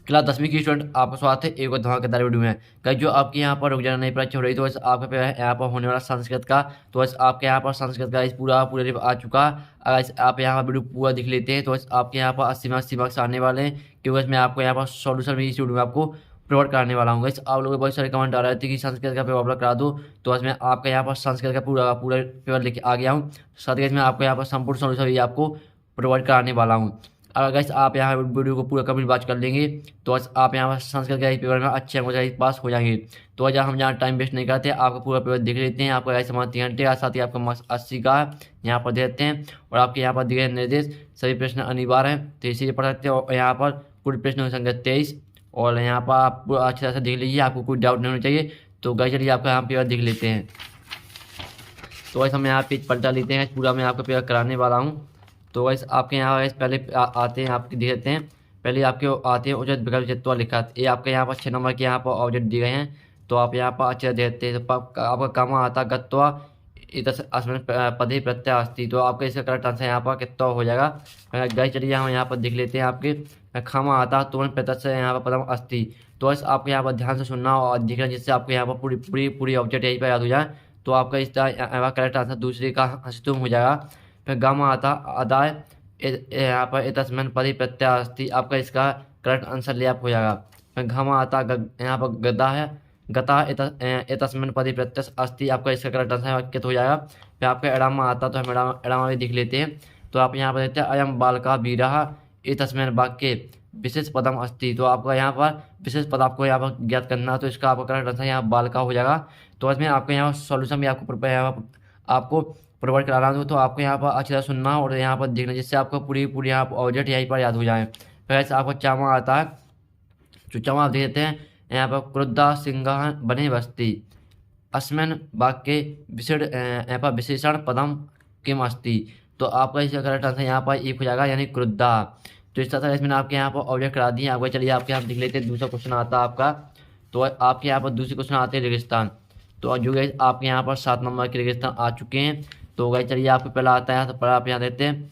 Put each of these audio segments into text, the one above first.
Class 10वीं की student आपका स्वागत है एक और धमाकेदार वीडियो में। गाइस जो आपके यहाँ पर रुक जाना नहीं परीक्षा हो रही तो वैसे आपके पे यहाँ पर होने वाला संस्कृत का, तो वैसे आपके यहाँ पर संस्कृत का इस पूरा रिप आ चुका। अगर आप यहाँ पर वीडियो पूरा देख लेते हैं तो वैसे आपके यहाँ पर 80 मार्क्स आने वाले हैं, क्योंकि मैं आपको यहाँ पर सॉल्यूशन भी इस वीडियो में आपको प्रोवाइड कराने वाला हूँ। आप लोगों को बहुत सारे कमेंट आ रहे थे कि संस्कृत का पेपर अपलोड करा दो, तो वैसे मैं आपका यहाँ पर संस्कृत का पूरा पेपर लेके आ गया हूँ। साथ ही मैं आपको यहाँ पर संपूर्ण सॉल्यूशन भी आपको प्रोवाइड कराने वाला हूँ। अगर गाइस आप यहाँ वीडियो को पूरा कंप्लीट वॉच कर लेंगे तो आप यहाँ पर संस्कृत के पेपर में अच्छे अंकों से पास हो जाएंगे। तो आज हम यहाँ टाइम वेस्ट नहीं करते, आपका पूरा पेपर देख लेते हैं। आपका गाइस हमारे 3 घंटे, साथ ही आपका मार्क्स 80 का यहाँ पर देते हैं। और आपके यहाँ पर दिए गए निर्देश सभी प्रश्न अनिवार्य हैं, तो इसीलिए पढ़ सकते हैं। और यहाँ पर पूरे प्रश्न संख्या 23, और यहाँ पर आप पूरा अच्छी तरह से देख लीजिए, आपको कोई डाउट नहीं होना चाहिए। तो गाइस चलिए आपका यहाँ पेपर देख लेते हैं। तो वैसे हम यहाँ पेज पलटा लेते हैं, पूरा मैं आपका पेपर कराने वाला हूँ। तो वैसे आपके यहाँ वैसे पहले आते हैं, आपके देख लेते हैं। पहले आपके आते हैं उचित विकल्प चित्वा लिखा है, ये आपके यहाँ पर 6 नंबर के यहाँ पर ऑब्जेक्ट दिए गए हैं। तो आप यहाँ पर अच्छे देखते हैं। तो आपका काम आता गत्वा अस्मिन् पदे प्रत्यय अस्ति, तो आपका इसका करेक्ट आंसर यहाँ पर कितना हो जाएगा। गाइस चलिए हम यहाँ पर देख लेते हैं। आपके खामा आता तुरंत प्रत्यय यहाँ पर पदम अस्ति, तो बस आपको यहाँ पर ध्यान से सुनना और देखना, जिससे आपको यहाँ पर पूरी ऑब्जेक्ट यहीं पर याद हो जाए। तो आपका इसका करेक्ट आंसर दूसरे का हस्तुम हो जाएगा। फिर गामा आता अदाय यहाँ पर तस्मिन् पदे प्रत्यय अस्ति, आपका इसका करेक्ट आंसर ले आप हो जाएगा। फिर घमा आता यहाँ पर गदा है, गता तस्मिन् पदे प्रत्यय अस्ति, आपका इसका करेक्ट आंसर कित हो जाएगा। फिर आपका एडामा आता तो हम एडामा भी देख लेते हैं। तो आप यहाँ पर देखते हैं अयम बालका वीरः तस्मिन् वाक्ये विशेष पदम अस्ति, तो आपका यहाँ पर विशेष पद आपको यहाँ पर ज्ञात करना, तो इसका आपका करेक्ट आंसर यहाँ बालका हो जाएगा। तो इसमें आपको यहाँ सॉल्यूशन भी आपको प्रोवाइड करा रहा हूँ। तो आपको यहाँ पर अच्छी तरह सुनना और यहाँ पर देखना, जिससे आपको पूरी यहाँ पर ऑब्जेक्ट यहीं पर याद हो जाए। फिर ऐसे आपको चामा आता है, जो चामा आप देख लेते हैं यहाँ पर क्रुद्धा सिंह बने बस्ती अस्मिन् वाक्ये यहाँ पर विशेषण पदम किम अस्ति, तो आपका इसका करेक्ट आंसर यहाँ पर एक हो जाएगा, यानी क्रुद्धा। तो इस तरह से इसमें आपके यहाँ पर ऑब्जेक्ट करा दिए। आपको चलिए आपके यहाँ देख लेते हैं दूसरा क्वेश्चन आता है आपका। तो आपके यहाँ पर दूसरे क्वेश्चन आते हैं रेगिस्तान। तो जो गए आपके यहाँ पर 7 नंबर के रेगिस्तान आ चुके हैं। तो गए चलिए आपको पहला आता है, तो पहला आप यहाँ देते हैं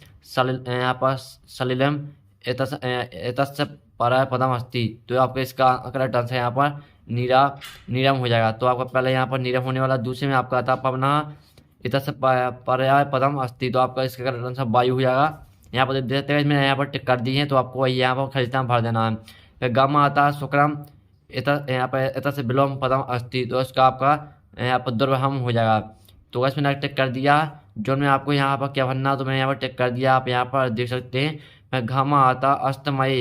यहाँ पर सलिलम एतस्य पराय पदम अस्ति, तो आपका इसका करेक्ट आंसर यहाँ पर नीरम हो जाएगा। तो आपका पहले यहाँ पर नीरम होने वाला। दूसरे में आपका आता पवना एतस्य पर्याय पदम अस्ति, तो आपका इसका करेक्ट आंसर वायु हो जाएगा। यहाँ पर देते हैं, मैंने यहाँ पर टिक कर दी है, तो आपको यहाँ पर खरीदना भर देना है। फिर गामा आता है शुक्रम यहाँ पर एता से विलोम पदम अस्ति, तो इसका आपका यहाँ पर दुर्वहम हो जाएगा। तो वैसे मैंने टिक कर दिया, जो मैं आपको यहाँ पर क्या भरना, तो मैंने यहाँ पर टिक कर दिया, आप यहाँ पर देख सकते हैं। मैं घामा आता अस्तमय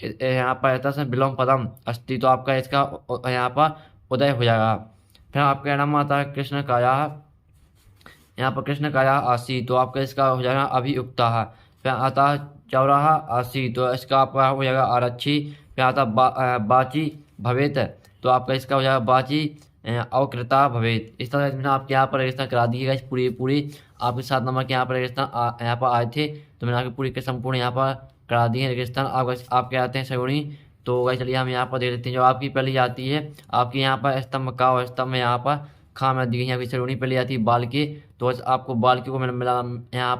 यहाँ पर एता से विलोम पदम अस्ति, तो आपका इसका यहाँ पर उदय हो जाएगा। फिर आपका नाम आता है कृष्ण काया, यहाँ पर कृष्ण काया आसी, तो आपका इसका हो जाएगा अभियुक्ता। फिर आता चौराहा आसी, तो इसका आपका हो जाएगा आरक्षी। फिर आता बाची भवेत, तो आपका इसका हो जाएगा बाची अवकृता भवेत। इस तरह से मैंने आपके यहाँ पर रेगिस्तान करा दी है पूरी आपके 7 नंबर के यहाँ पर रेगिस्तान यहाँ पर आए थे, तो मैंने आपकी पूरी के संपूर्ण यहाँ पर करा दी है रेगिस्तान। आपके आते हैं सगुणी। तो वही चलिए हम यहाँ पर देख लेते हैं। जो आपकी पहली आती है आपकी यहाँ पर स्तंभ का, और स्तंभ में यहाँ पर खा में दी गई यहाँ की सगुणी पहली आती है बाल की, तो आपको बाल की को मैंने मिला यहाँ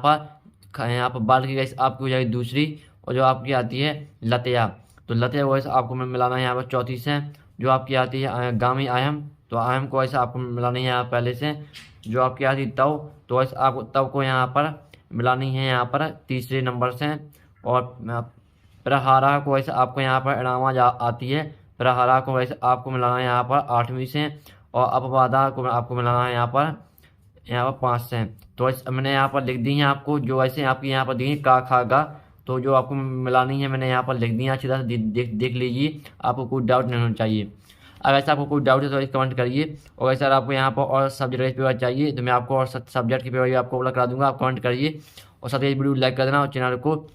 पर बाल की गई आपकी हो जाएगी दूसरी। और जो आपकी आती है लतिया, तो लतिया को ऐसा आपको मिलाना है यहाँ पर चौथी से। जो आपकी आती है गामी आयम, तो आयम को ऐसा आपको मिलानी है यहाँ पहले से। जो आपकी आती है तव, तो ऐसा आपको तव को यहाँ पर मिलानी है यहाँ पर तीसरे नंबर से। और प्रहारा को ऐसे आपको यहाँ पर एड़ामा आती है, प्रहारा को ऐसे आपको मिलाना है यहाँ पर 8वीं से। और अपवादा को आपको मिलाना है यहाँ पर 5 से। तो मैंने यहाँ पर लिख दी है आपको, जो ऐसे आपकी यहाँ पर दी है का खा गा, तो जो आपको मिलानी है मैंने यहाँ पर लिख दी है। अच्छी तरह से देख लीजिए, आपको कोई डाउट नहीं होना चाहिए। अगर ऐसा आपको कोई डाउट है तो कमेंट करिए। और अगर आपको यहाँ पर और सब्जेक्ट पेपर चाहिए तो मैं आपको और सब्जेक्ट के पेपर भी आपको करा दूंगा, आप कमेंट करिए। और साथ ही वीडियो लाइक कर देना और चैनल को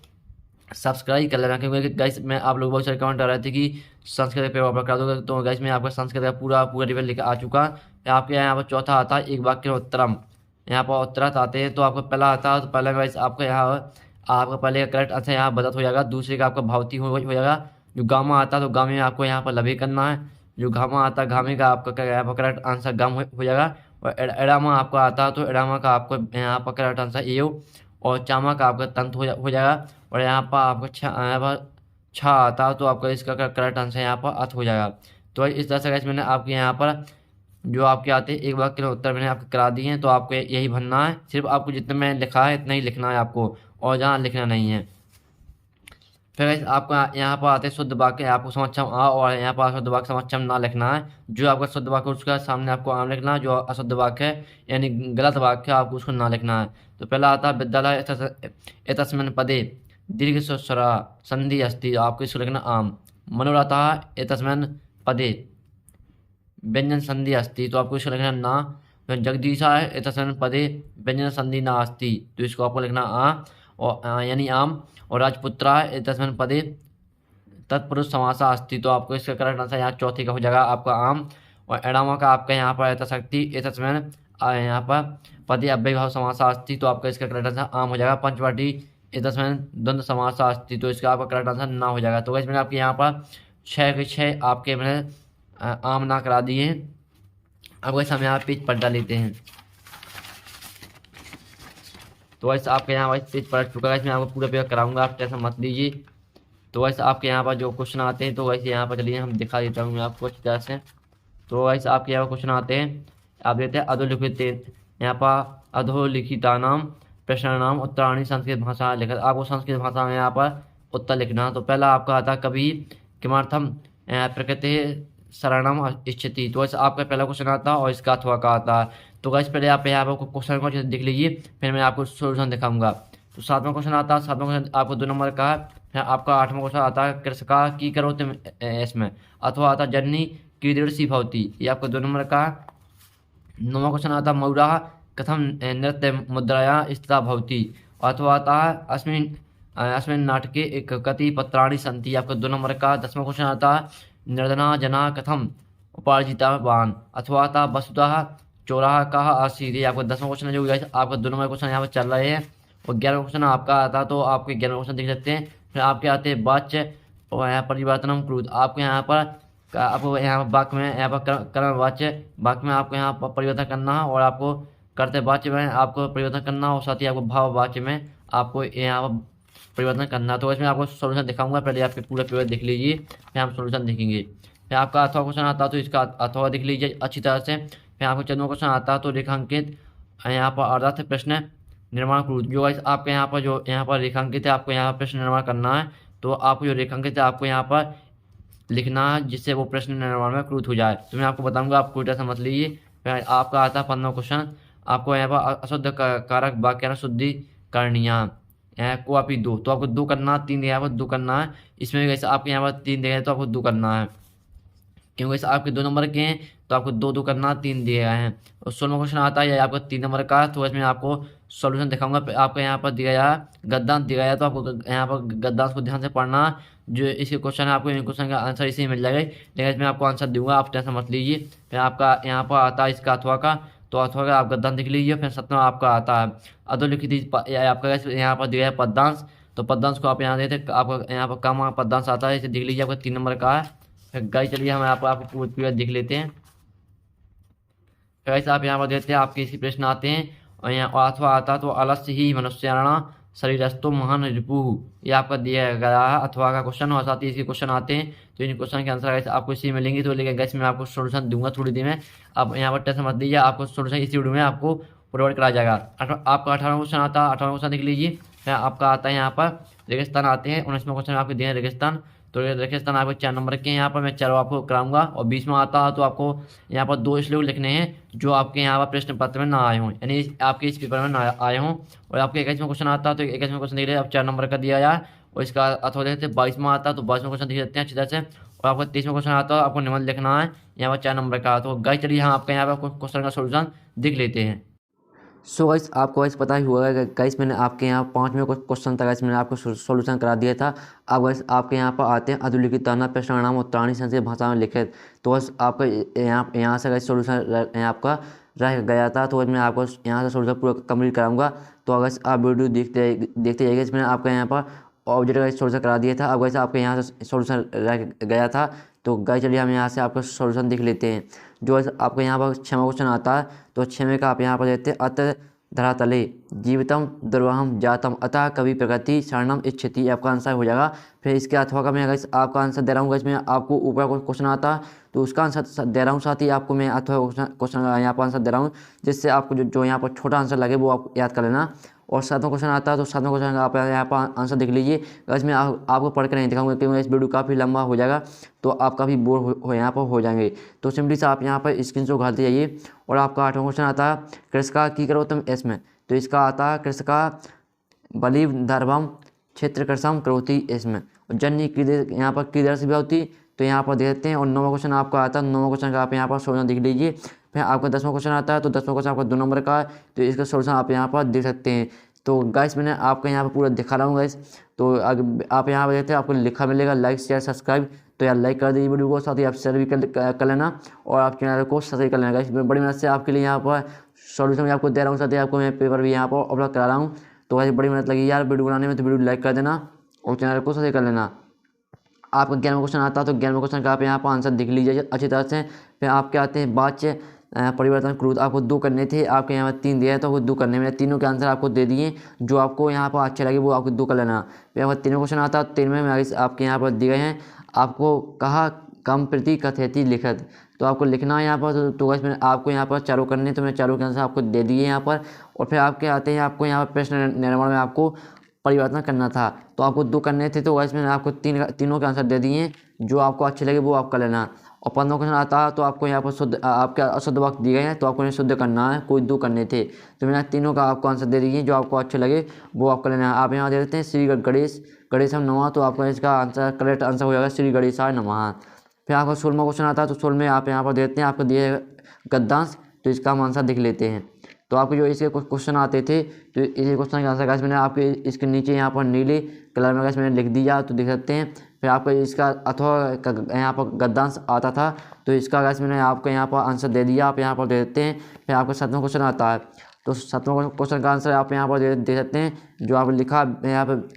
सब्सक्राइब कर लेना, क्योंकि गाइस मैं आप लोग बहुत सारे कमेंट आ रहे थे कि संस्कृत पेपर अपलोड करा दूंगा। तो गाइस मैं आपका संस्कृत का पूरा रिविजन लेकर आ चुका। आपके यहाँ पर चौथा आता है एक वाक्य उत्तरम, यहाँ पर उत्तरत आते हैं। तो आपका पहला आता है, तो पहला गाइस आपका यहाँ आपका पहले का करेक्ट आंसर यहाँ बदत हो जाएगा। दूसरे का आपका भावती हो जाएगा। जो गामा आता है तो गामे में आपको यहाँ पर लभी करना है। जो घामा आता है घामे का आपका यहाँ पर करेक्ट आंसर गम हो जाएगा। और एडामा आपका आता है तो एडामा का आपको यहाँ पर करेक्ट आंसर एव। और चामा का आपका तंत हो जाएगा। और यहाँ पर आपको यहाँ पर छा आता तो आपका इसका करेक्ट आंसर यहाँ पर अथ हो जाएगा। तो इस तरह से गाइस मैंने आपके यहाँ पर जो आपके आते हैं एक वाक्य के उत्तर मैंने आपको करा दिए हैं, तो आपको यही भरना है। सिर्फ आपको जितना मैंने लिखा है इतना ही लिखना है आपको, और जहाँ लिखना नहीं है। फिर गाइस आपको यहाँ पर आते हैं शुद्ध वाक्य, आपको समक्षम आ और यहाँ पर अशुद्ध वाक्य समक्षम ना लिखना है। जो आपका शुद्ध वाक्य उसका सामने आपको आम लिखना है, जो अशुद्ध वाक्य है यानी गलत वाक्य आपको उसको ना लिखना है। तो पहला आता है विद्यालय एतस्मिन् पदे दीर्घ स्वरा संधि अस्ति, आपको इसको लिखना आम। मनोरथ एतस्मिन् पदे व्यंजन संधि अस्ति, तो आपको इसको लिखना ना। फिर जगदीशा है एतस्मिन् पदे व्यंजन संधि ना अस्ति, तो इसको आपको लिखना आ और यानी आम। और राजपुत्रा है एतस्मिन् पदे तत्पुरुष समासा अस्ति, तो आपको इसका करेक्ट आंसर यहाँ चौथी का हो जाएगा आपका आम। और एडामा का आपका यहाँ पर एतशक्ति एतस्मिन् यहाँ पर पदे अव्ययभाव समासा अस्ति, तो आपका इसका करेक्ट आंसर आम हो जाएगा। पंचवटी एतस्मिन् द्वंद्व समासा अस्ति, तो इसका आपका करेक्ट आंसर ना हो जाएगा। तो वैसे मैंने आपके यहाँ पर 6 के 6 आपके मैंने आम ना करा दिए हैं। अब वैसे हम यहाँ पेज पलटा लेते हैं। तो वैसे आपके यहाँ वैसे पेज पलट चुका है, इसमें आपको पूरा पेपर कराऊंगा, आप टेंशन मत लीजिए। तो वैसे आपके यहाँ पर जो क्वेश्चन आते हैं, तो वैसे यहाँ पर चलिए हम दिखा देता हूँ मैं आपको अच्छी तरह से। तो वैसे आपके यहाँ पर क्वेश्चन आते हैं, आप देते हैं अधोलिखित, यहाँ पर अधोलिखिता नाम प्रश्नानाम उत्तराणी संस्कृत भाषा लिखा, आपको संस्कृत भाषा में यहाँ पर उत्तर लिखना। तो पहला आपका आता कभी किमर्थम प्रकृति शरणम इच्छति, तो वैसे आपका पहला क्वेश्चन आता और इसका अथवा का आता है। तो गाइस पहले आप यहाँ पर क्वेश्चन को देख लीजिए, फिर मैं आपको सोल्यूशन दिखाऊंगा। तो 7वां क्वेश्चन आता है, 7वां क्वेश्चन आपको 2 नंबर का है। फिर आपका 8वां क्वेश्चन आता है कृषका की करो तुम इसमें, अथवा आता जननी की दृढ़ सी भवती, ये आपका 2 नंबर का है। 9वां क्वेश्चन आता मौरा कथम नृत्य मुद्राया स्थिता भवती, अथवा आता है अस्मिन् नाटके एक कति पत्राणि सन्ति, आपका 2 नंबर का। 10वां क्वेश्चन आता है निर्धना जना कथम उपार्जितवान, अथवा आता वसुतः चौराहा कहा आसीत, ये आपका 10वां क्वेश्चन है जो आपका 2 नंबर क्वेश्चन यहाँ पर चल रहे हैं। और 11वां क्वेश्चन आपका आता तो आपके 11वां क्वेश्चन देख सकते हैं। फिर आपके आते हैं वाच्य और यहाँ परिवर्तनम क्रूद, आपको यहाँ पर आपको यहाँ वाक्य में यहाँ पर कर्म वाच्य वाक्य में आपको यहाँ पर परिवर्तन करना है, और आपको कर्तव्य वाच्य में आपको परिवर्तन करना है, और साथ ही आपको भाव वाच्य में आपको यहाँ पर परिवर्तन करना। तो इसमें आपको सोल्यूशन दिखाऊंगा, पहले आपके पूरा पेपर देख लीजिए, फिर हम सोल्यूशन देखेंगे। फिर आपका अथवा क्वेश्चन आता तो इसका अथवा देख लीजिए अच्छी तरह से। फिर आपको 14वां क्वेश्चन आता तो रेखांकित यहाँ पर अर्थ प्रश्न निर्माण क्रूद, जो आपके यहाँ पर जो यहाँ पर रेखांकित है आपको यहाँ पर प्रश्न निर्माण करना है। तो आपको जो रेखांकित है आपको यहाँ पर लिखना है जिससे वो प्रश्न निर्माण में क्रूद हो जाए। तो मैं आपको बताऊंगा, आप पूरी तरह समझ लीजिए। फिर आपका आता है 15वां क्वेश्चन, आपको यहाँ पर अशुद्ध कारक वाक्य शुद्धि करनिया को आप 2, तो आपको 2 करना, 3 दिया है 2 करना है। इसमें वैसे आपके यहाँ पर 3 दिया है तो आपको 2 करना है, क्योंकि वैसे आपके 2 नंबर के हैं तो आपको 2 2 करना, 3 दिए गए हैं। और 16वां क्वेश्चन आता है आपका 3 नंबर का, तो इसमें आपको सॉल्यूशन दिखाऊंगा। आपको यहाँ पर दिया गया गद्यांश दिया गया, तो आपको यहाँ पर गद्यांश को ध्यान से पढ़ना। जो इसी क्वेश्चन है आपको इन क्वेश्चन का आंसर इसी मिल जाएगा, लेकिन इसमें आपको आंसर दूंगा, आप टेंशन मत लीजिए। फिर आपका यहाँ पर आता है इसका अथवा का, तो अथवा का आप गद्यांश देख लीजिए। फिर 7वां आपका आता है अधोलिखित, आपका यहाँ पर दिया है पद्यांश, तो पद्यांश को आप यहाँ देते आपको यहाँ पर कम पद्यांश आता है, इसे देख लीजिए, आपका 3 नंबर का है। फिर गाइस चलिए हम आपको पूरा देख लेते हैं। फिर आप यहाँ पर देखते हैं आपके इसी प्रश्न आते हैं, और यहाँ अथवा आता तो अलस्य ही मनुष्याणा शरीरस्थो महान रिपु, ये आपका दिया गया है अथवा का क्वेश्चन। और साथ ही इसके क्वेश्चन आते हैं, तो इन क्वेश्चन के आंसर आपको इसी मिलेंगे। तो लेकिन गैस मैं आपको सोल्यूशन दूंगा थोड़ी देर में, आप यहाँ पर टेंशन मत लीजिए, आपको सोल्यूशन इसी वीडियो में आपको प्रोवाइड कराया जाएगा। आपका 18वां क्वेश्चन आता है, 18वां क्वेश्चन देख लीजिए। फिर आपका आता है यहाँ पर रेगिस्तान आते हैं, 19वां क्वेश्चन आपके दिए हैं रेगिस्तान, तो रेगिस्तान आपको 4 नंबर के यहाँ पर मैं चारों आपको कराऊंगा। और 20वां आता है तो आपको यहाँ पर 2 श्लोक लिखने हैं जो आपके यहाँ पर प्रश्न पत्र में ना आए हों, यानी आपके इस पेपर में ना आए हों। और आपके 21वां क्वेश्चन आता है तो 21वां क्वेश्चन देख रहे हैं, अब 4 नंबर का दिया जाए, और इसका अथवा देखते हैं। 22वां आता है तो 22वां क्वेश्चन देख लेते हैं अच्छी तरह से। और आपका 23वां क्वेश्चन आता है, आपको निबंध लिखना है यहाँ पर 4 नंबर का। तो गाइस चलिए हम आपका यहाँ पर क्वेश्चन का सोल्यूशन देख लेते हैं। सो गाइस आपको गाइस पता ही होगा गाइस मैंने आपके यहाँ 5वें क्वेश्चन तक गाइस मैंने आपको सोल्यूशन करा दिया था। अब गाइस आपके यहाँ पर आते हैं अधोलिखित प्रश्नानाम उत्तराणी संस्कृत भाषा में लिखित, तो बस आपका यहाँ से गाइस सोल्यूशन आपका रह गया था, तो मैं आपको यहाँ से सोल्यूशन पूरा कंप्लीट कराऊंगा। तो अगर आप वीडियो देखते जाइए, इसमें आपका यहाँ पर ऑब्जेक्ट का सोल्यूशन करा दिया था। अब वैसे आपके यहाँ से सोल्यूशन रह गया था, तो गाइस चलिए हम यहाँ से आपका सोल्यूशन देख लेते हैं। जो आपके यहाँ पर 6वां क्वेश्चन आता है, तो 6वें का आप यहाँ पर देते हैं अत धरातले जीवितम दुर्वहम जातम अतः कवि प्रगति शरणम इच्छति, आपका आंसर हो जाएगा। फिर इसके अथवा का मैं अगर आपका आंसर दे रहा हूँ, इसमें आपको ऊपर क्वेश्चन आता तो उसका आंसर दे रहा हूँ, साथ ही आपको मैं अथवा क्वेश्चन यहाँ पर आंसर दे रहा हूँ, जिससे आपको जो यहाँ पर छोटा आंसर लगे वो आप याद कर लेना। और सातवां क्वेश्चन आता है तो सातवां क्वेश्चन का आप यहाँ पर आंसर देख लीजिए। इसमें आपको पढ़ के नहीं दिखाऊंगा क्योंकि इस वीडियो काफ़ी लंबा हो जाएगा, तो आप काफ़ी बोर हो यहाँ पर हो जाएंगे। तो सिंपली से आप यहाँ पर स्क्रीन शॉट घालते जाइए। और आपका 8वां क्वेश्चन आता है कृषका की करो तुम इसमें, तो इसका आता है कृषका बलि दर्भम क्षेत्र कृषम करोती इसमें, और जन्य यहाँ पर किधर से भी होती तो यहाँ पर दे देते हैं। और 9वां क्वेश्चन आपका आता है, 9वां क्वेश्चन का आप यहाँ पर सोल्यूशन देख लीजिए। फिर आपका 10वां क्वेश्चन आता है तो 10वां क्वेश्चन आपका 2 नंबर का है, तो इसका सोल्यूशन आप यहाँ पर देख सकते हैं। तो गाइस मैंने आपको यहाँ पर पूरा दिखा रहा हूँ गाइस। तो आप यहाँ पर देखते हैं आपको लिखा मिलेगा लाइक शेयर सब्सक्राइब, तो यार लाइक कर दीजिए वीडियो को, साथ ही आप शेयर भी कर लेना और आप चैनल को सब्सक्राइब कर लेना गाइस। बड़ी मेहनत से आपके लिए यहाँ पर सॉल्यूशन भी आपको दे रहा हूँ, साथ ही आपको मैं पेपर भी यहाँ पर अपलोड करा रहा हूँ। तो गाइस बड़ी मेहनत लगी यार वीडियो बनाने में, तो वीडियो लाइक कर देना और चैनल को सब्सक्राइब कर लेना। आपका 11वां क्वेश्चन आता है तो 11वें क्वेश्चन का आप यहाँ पर आंसर देख लीजिए अच्छी तरह से। फिर आपके आते हैं वाच्य परिवर्तन क्रोध, आपको 2 करने थे, आपके यहाँ पर 3 दिया है तो आपको 2 करने में, तीनों के आंसर आपको दे दिए, जो आपको यहाँ पर अच्छे लगे वो आपको 2 कर लेना। फिर आपका 3वां क्वेश्चन आता है, 3वें में आपके यहाँ पर दिए गए हैं, आपको कहा कम प्रति कथयति लिखत, तो आपको लिखना है यहाँ पर। तो गाइस मैंने आपको यहाँ पर चारों करने, तो मैंने चारों के आंसर आपको दे दिए यहाँ पर। और फिर आपके आते हैं आपको यहाँ पर प्रश्न निर्माण में आपको परिवर्तन करना था, तो आपको 2 करने थे, तो गाइस मैंने आपको तीनों के आंसर दे दिए, जो आपको अच्छे लगे वो आप कर लेना। और 15वां क्वेश्चन आता है तो आपको यहाँ पर शुद्ध आपके अशुद्ध वक्त दिए गए हैं, तो आपको इन्हें शुद्ध करना है, कोई 2 करने थे, तो मैंने तीनों का आपको आंसर दे दिए, जो आपको अच्छे लगे वो आप कर लेना है। आप यहाँ दे देते हैं श्री गणेशम नमः, तो आपका इसका आंसर करेक्ट आंसर हो जाएगा श्री गणेशाय नमः। फिर आपका 16वां क्वेश्चन आता है तो 16 में आप यहाँ पर देते हैं आपको दिए गद्यांश, तो इसका हम आंसर देख लेते हैं। तो आपको जो इसके कुछ क्वेश्चन आते थे तो इसी क्वेश्चन का आंसर गाइस मैंने आपके इसके नीचे यहाँ पर नीले कलर में गाइस मैंने लिख दिया, तो देख सकते हैं। फिर आपको इसका अथवा यहाँ पर गद्यांश आता था, तो इसका गाइस मैंने आपको यहाँ पर आंसर दे दिया, आप यहाँ पर दे देते हैं। फिर आपका 7वां क्वेश्चन आता है तो 7वां क्वेश्चन का आंसर आप यहाँ पर दे सकते हैं, जो आप लिखा यहाँ पर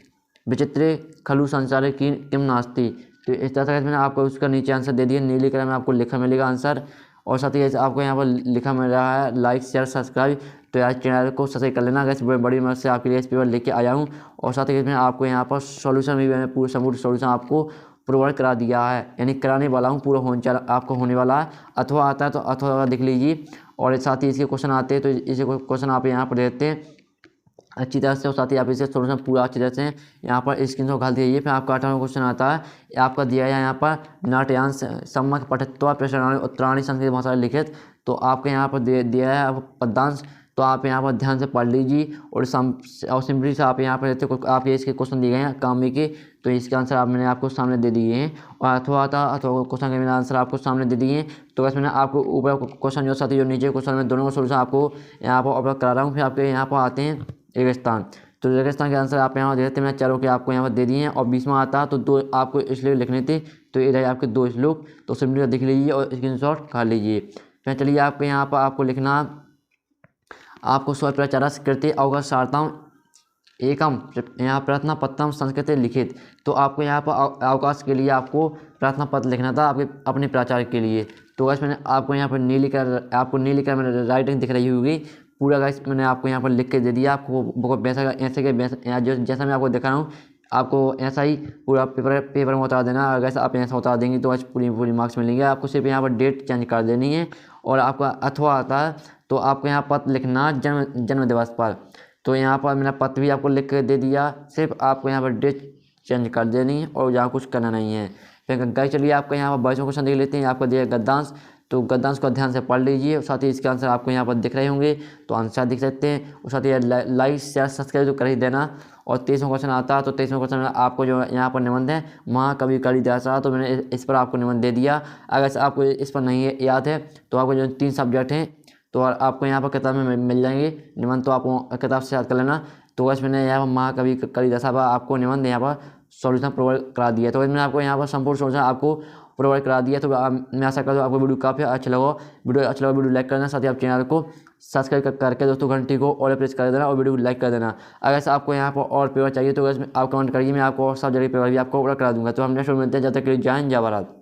विचित्र खलु संसार की किम नास्ती, तो इस तरह से मैंने आपको उसका नीचे आंसर दे दिया, नीले कलर में आपको लिखा मिलेगा आंसर। और साथ ही आपको यहाँ पर लिखा मिल रहा है लाइक शेयर सब्सक्राइब, तो यार चैनल को सब्सक्राइब कर लेना गाइस, बड़ी मदद से आपके लिए इस पेपर लेके आया हूँ। और साथ ही मैं आपको यहाँ पर सॉल्यूशन भी मैंने पूरा संपूर्ण सॉल्यूशन आपको प्रोवाइड करा दिया है, यानी कराने वाला हूँ, पूरा आपको होने वाला है। अथवा आता है तो अथवा देख लीजिए, और साथ ही इसके क्वेश्चन आते हैं तो इसे क्वेश्चन आप यहाँ पर देते हैं अच्छी तरह से, और साथ ही आप इसे सॉल्यूशन पूरा अच्छी तरह से यहाँ पर स्क्रीन शॉट घाल दीजिए। फिर आपका 8वां क्वेश्चन आता है, आपका दिया है यहाँ पर नाट्यांश सम्यक पठत्वा प्रश्नावली उत्तराणी संस्कृत भाषा लिखित, तो आपके यहाँ पर दिया है पद्यांश, तो आप यहाँ पर ध्यान से पढ़ लीजिए। और सिंपली से आप यहाँ पर देते आप ये इसके क्वेश्चन दिए गए हैं कामी के, तो इसके आंसर आप मैंने आपको सामने दे दिए हैं। और अथवा आता अथवा क्वेश्चन के मैंने आंसर आपको सामने दे दिए हैं। तो बस मैंने आपको ऊपर क्वेश्चन जो साथ ही जो नीचे क्वेश्चन में दोनों का सोल्यूशन आपको यहाँ पर अपलोड करा रहा हूँ। फिर आपके यहाँ पर आते हैं रेगिस्तान, तो रेगिस्तान के आंसर आप यहाँ देते हैं, मैंने चारों के आपको यहाँ पर दे दिए हैं। और 20वां आता है तो 2 आपको श्लोक लिखने थे, तो इधर आपके 2 श्लोक, तो सिंपली देख लीजिए और स्क्रीनशॉट खा लीजिए। फिर चलिए आपके यहाँ पर आपको लिखना, आपको स्वप्रचारस कृते अवकाशार्थम एकम यहाँ प्रार्थना पत्रम संस्कृत लिखित, तो आपको यहाँ पर अवकाश के लिए आपको प्रार्थना पत्र लिखना था आपके अपने प्राचार्य के लिए। तो गाइस मैंने आपको यहाँ पर नीली कलर में राइटिंग दिख रही होगी, पूरा गाइस मैंने आपको यहाँ पर लिख के दे दिया। आपको वैसा ऐसे के वैसा जैसा मैं आपको दिखा रहा हूँ, आपको ऐसा ही पूरा पेपर में उतार देना। अगर ऐसा आप ऐसा उतार देंगे तो आज पूरी मार्क्स मिलेंगे। आपको सिर्फ यहाँ पर डेट चेंज कर देनी है। और आपका अथवा आता है तो आपको यहाँ पत्र लिखना जन्म दिवस पर, तो यहाँ पर मैंने पत्र भी आपको लिख के दे दिया, सिर्फ आपको यहाँ पर डेट चेंज कर देनी है और यहाँ कुछ करना नहीं है। फिर गाइस चलिए आपका यहाँ पर 22वां क्वेश्चन देख लेते हैं। आपको दिया गद्यांश, तो गद्यांश को ध्यान से पढ़ लीजिए और साथ ही इसके आंसर आपको यहाँ पर दिख रहे होंगे, तो आंसर दिख सकते हैं। और साथ ही लाइक शेयर सब्सक्राइब तो कर ही देना। और 23वां क्वेश्चन आता है तो 23वां क्वेश्चन में आपको जो यहाँ पर निबंध है महाकवि कालिदास, तो मैंने इस पर आपको निबंध दे दिया। अगर आपको इस पर नहीं याद है तो आपको जो 3 सब्जेक्ट हैं तो आपको यहाँ पर किताब में मिल जाएंगे निबंध, तो आपको किताब से याद कर लेना। तो बस मैंने यहाँ पर महाकवि कालिदास आपको निबंध यहाँ पर सॉल्यूशन प्रोवाइड करा दिया। तो मैंने आपको यहाँ पर संपूर्ण सॉल्यूशन आपको प्रोवाइड करा दिया। तो मैं आशा करता हूँ आपको वीडियो काफ़ी अच्छा लगा। वीडियो लाइक करना, साथ ही आप चैनल को सब्सक्राइब करके दोस्तों घंटी को ऑल प्रेस कर देना और वीडियो को लाइक कर देना। अगर आपको यहाँ पर और पेपर चाहिए तो आप कमेंट करिए, मैं आपको और सब जगह पेपर भी आपको ऑर्डर करा दूँगा। तो हम नेक्स्ट मिलते हैं, जब तक के लिए जय हिंद जय भारत।